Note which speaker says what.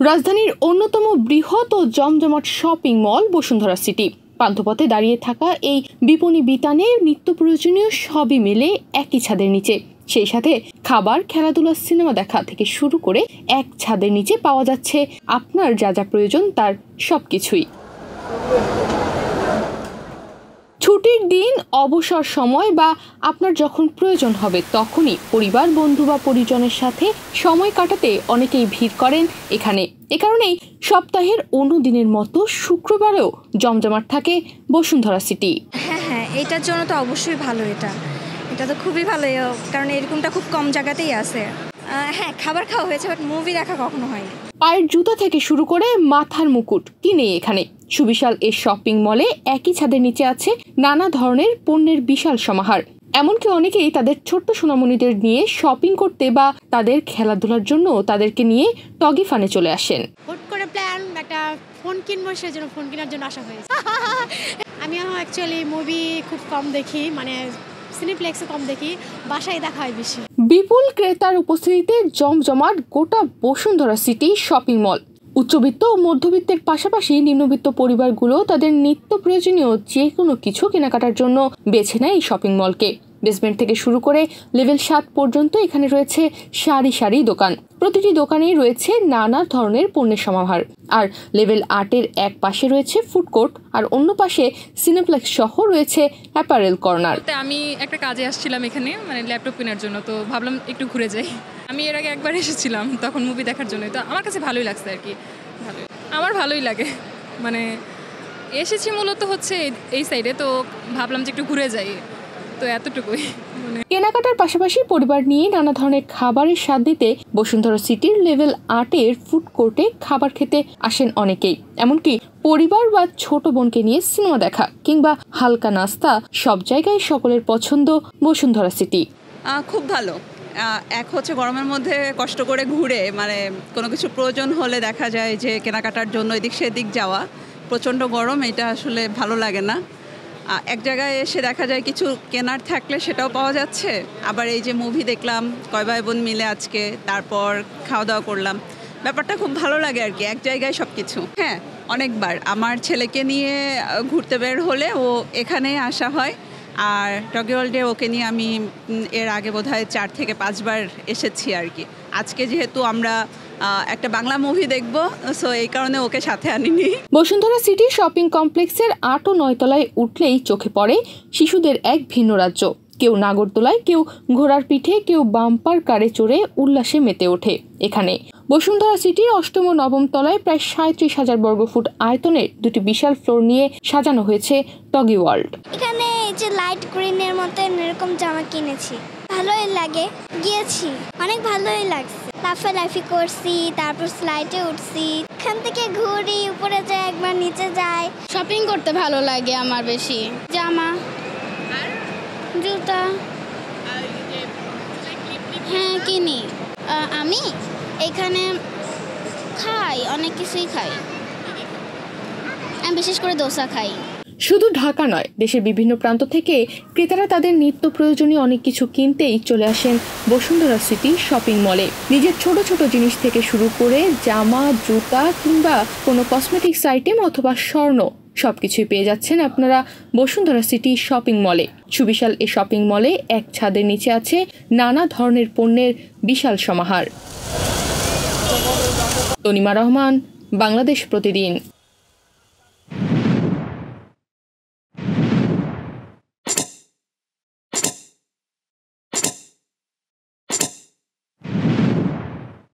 Speaker 1: রাজধানীর অন্যতম বৃহৎ ও জমজমাট শপিং মল বসুন্ধরা সিটি। পান্থপথে দাঁড়িয়ে থাকা এই বিপণী বিতানে নিত্য প্রয়োজনীয় সবই মেলে একই ছাদের নিচে। সেই সাথে খাবার, খেলাধুলা, সিনেমা দেখা থেকে শুরু করে এক ছাদের নিচে পাওয়া যাচ্ছে আপনার যা যা প্রয়োজন তার সবকিছুই। ছুটির দিন, অবসর সময় বা আপনার যখন প্রয়োজন হবে তখনই পরিবার, বন্ধু বা পরিজনের সাথে সময় কাটাতে অনেকেই ভিড় করেন এখানে। এ কারণেই সপ্তাহের অন্য দিনের মতো শুক্রবারেও জমজমাট থাকে বসুন্ধরা সিটি।
Speaker 2: হ্যাঁ, এটার জন্য তো অবশ্যই ভালো। এটা তো খুবই ভালো, কারণ এরকমটা খুব কম জায়গাতেই আছে। হ্যাঁ, খাবার খাওয়া হয়েছে, বাট মুভি দেখা কখনো হয়নি।
Speaker 1: পায়ের জুতা থেকে শুরু করে মাথার মুকুট কিনে এখানে। সুবিশাল এই শপিং মলে একই ছাদের নিচে আছে নানা ধরনের পণ্যের বিশাল সমাহার। এমনকি অনেকেই তাদের ছোট্ট সোনামণিদের নিয়ে শপিং করতে বা তাদের খেলাধুলার জন্য তাদেরকে নিয়ে টগি ফানে চলে আসেন।
Speaker 3: হুট করে প্ল্যান, একটা ফোন কিনবো, সেজন্য ফোন কেনার জন্য আসা হয়েছে। আমি অ্যাকচুয়ালি মুভি খুব কম দেখি, মানে সিনেপ্লেক্সে কম দেখি, বাসায় দেখা হয় বেশি।
Speaker 1: বিপুল ক্রেতার উপস্থিতিতে জমজমাট গোটা বসুন্ধরা সিটি শপিং মল। উচ্চবিত্ত ও মধ্যবিত্তের পাশাপাশি নিম্নবিত্ত পরিবারগুলো তাদের নিত্য প্রয়োজনীয় যে কোনো কিছু কেনাকাটার জন্য বেছে নেয় এই শপিং মলকে। বেসমেন্ট থেকে শুরু করে লেভেল 7 পর্যন্ত এখানে রয়েছে সারি সারি দোকান। প্রতিটি দোকানেই রয়েছে নানা ধরনের পণ্যের সমাহার। আর লেভেল 8-এর এক পাশে রয়েছে ফুড কোর্ট, আর অন্য পাশে সিনেপ্লেক্স সহ রয়েছে অ্যাপারেল কর্নার।
Speaker 4: আমি একটা কাজে আসছিলাম এখানে, মানে ল্যাপটপ কেনার জন্য, তো ভাবলাম একটু ঘুরে যাই। আমি এর আগে একবার এসেছিলাম, তখন মুভি দেখার জন্য। তো আমার কাছে ভালোই লাগছে আর কি। আমার ভালোই লাগে, মানে এসেছি মূলত হচ্ছে এই সাইডে, তো ভাবলাম যে একটু ঘুরে যাই, তো এতটুকুই।
Speaker 1: কেনাকাটার পাশাপাশি পরিবার নিয়ে নানা ধরনের খাবারের স্বাদ দিতে বসুন্ধরা সিটির লেভেল 8-এর ফুড কোর্টে খাবার খেতে আসেন অনেকেই। এমনকি পরিবার বা ছোট বোনকে নিয়ে সিনেমা দেখা কিংবা হালকা নাস্তা, সব জায়গায় সকলের পছন্দ বসুন্ধরা সিটি।
Speaker 5: খুব ভালো। এক হচ্ছে গরমের মধ্যে কষ্ট করে ঘুরে, মানে কোনো কিছু প্রয়োজন হলে দেখা যায় যে কেনাকাটার জন্য এদিক সেদিক যাওয়া, প্রচণ্ড গরম, এটা আসলে ভালো লাগে না। এক জায়গায় এসে দেখা যায় কিছু কেনার থাকলে সেটাও পাওয়া যাচ্ছে। আবার এই যে মুভি দেখলাম কয় ভাই বোন মিলে আজকে, তারপর খাওয়া দাওয়া করলাম, ব্যাপারটা খুব ভালো লাগে আর কি, এক জায়গায় সব কিছু। হ্যাঁ, অনেকবার আমার ছেলেকে নিয়ে ঘুরতে বের হলে ও এখানে আসা হয়। আর টগি ওয়ার্ল্ডে ওকে নিয়ে আমি এর আগে বোধহয় 4 থেকে 5 বার এসেছি আর কি। আজকে যেহেতু আমরা একটা বাংলা মুভি দেখব, সো এই কারণে ওকে সাথে আনিনি।
Speaker 1: বসুন্ধরা সিটি শপিং কমপ্লেক্সের 8 ও 9 তলায় উঠলেই চোখে পড়ে শিশুদের এক ভিন্ন রাজ্য। কেউ নাগরদোলায়, কেউ ঘোড়ার পিঠে, কেউ বাম্পার কারে চড়ে উল্লাসে মেতে ওঠে এখানে। বসুন্ধরা সিটির 8ম ও 9ম তলায় প্রায় 37,000 বর্গফুট আয়তনের দুটি বিশাল ফ্লোর নিয়ে সাজানো হয়েছে টগি ওয়ার্ল্ড।
Speaker 6: এখানে এই যে লাইট গ্রিনের মতো এরকম জামা কিনেছি, ভালোই লাগে, গিয়েছি, অনেক ভালোই লাগছে। লাফালাফি করছি, তারপর স্লাইডে উঠছি, এখান থেকে ঘুরি, উপরে যাই, একবার নিচে যাই।
Speaker 3: শপিং করতে ভালো লাগে আমার বেশি, জামা, জুতা। হ্যাঁ, কিনি। আমি এখানে খাই, অনেক কিছুই খাই, আমি বিশেষ করে দোসা খাই।
Speaker 1: শুধু ঢাকা নয়, দেশের বিভিন্ন প্রান্ত থেকে ক্রেতারা তাদের নিত্য প্রয়োজনীয় অনেক কিছু কিনতেই চলে আসেন বসুন্ধরা সিটি শপিং মলে। নিজের ছোট ছোট জিনিস থেকে শুরু করে জামা, জুতা কিংবা কোনো কসমেটিক্স আইটেম অথবা স্বর্ণ, সবকিছুই পেয়ে যাচ্ছেন আপনারা বসুন্ধরা সিটি শপিং মলে। সুবিশাল এই শপিং মলে এক ছাদের নিচে আছে নানা ধরনের পণ্যের বিশাল সমাহার। তনিমা রহমান, বাংলাদেশ প্রতিদিন।